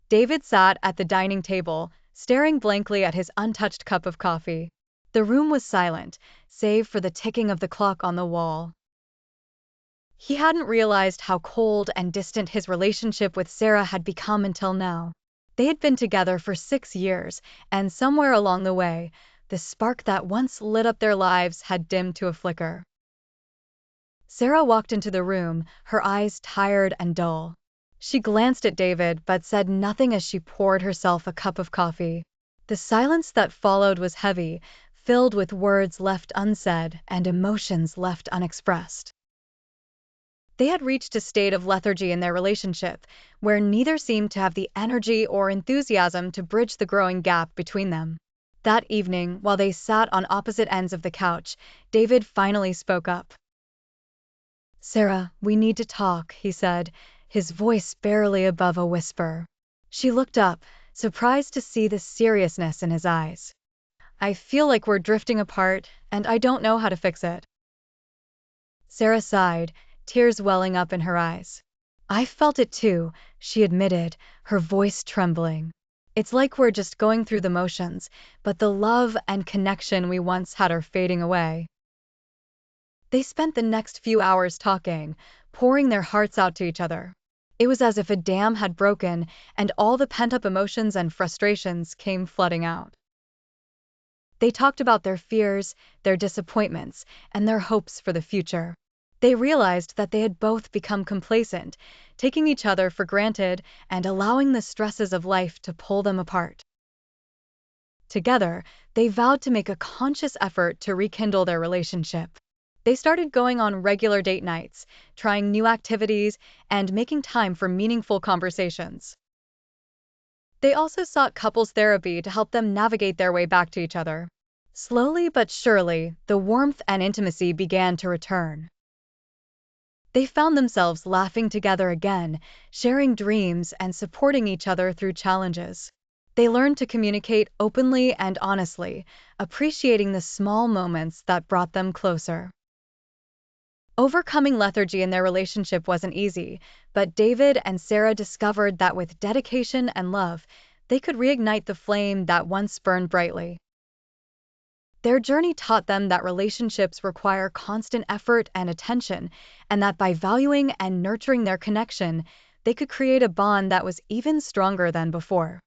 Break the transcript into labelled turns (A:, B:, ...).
A: David sat at the dining table, staring blankly at his untouched cup of coffee. The room was silent, save for the ticking of the clock on the wall. He hadn't realized how cold and distant his relationship with Sarah had become until now. They had been together for 6 years, and somewhere along the way, the spark that once lit up their lives had dimmed to a flicker. Sarah walked into the room, her eyes tired and dull. She glanced at David but said nothing as she poured herself a cup of coffee. The silence that followed was heavy, filled with words left unsaid and emotions left unexpressed. They had reached a state of lethargy in their relationship, where neither seemed to have the energy or enthusiasm to bridge the growing gap between them. That evening, while they sat on opposite ends of the couch, David finally spoke up. "Sarah, we need to talk," he said, his voice barely above a whisper. She looked up, surprised to see the seriousness in his eyes. "I feel like we're drifting apart, and I don't know how to fix it." Sarah sighed, tears welling up in her eyes. "I felt it too," she admitted, her voice trembling. "It's like we're just going through the motions, but the love and connection we once had are fading away." They spent the next few hours talking, pouring their hearts out to each other. It was as if a dam had broken and all the pent-up emotions and frustrations came flooding out. They talked about their fears, their disappointments, and their hopes for the future. They realized that they had both become complacent, taking each other for granted and allowing the stresses of life to pull them apart. Together, they vowed to make a conscious effort to rekindle their relationship. They started going on regular date nights, trying new activities, and making time for meaningful conversations. They also sought couples therapy to help them navigate their way back to each other. Slowly but surely, the warmth and intimacy began to return. They found themselves laughing together again, sharing dreams and supporting each other through challenges. They learned to communicate openly and honestly, appreciating the small moments that brought them closer. Overcoming lethargy in their relationship wasn't easy, but David and Sarah discovered that with dedication and love, they could reignite the flame that once burned brightly. Their journey taught them that relationships require constant effort and attention, and that by valuing and nurturing their connection, they could create a bond that was even stronger than before.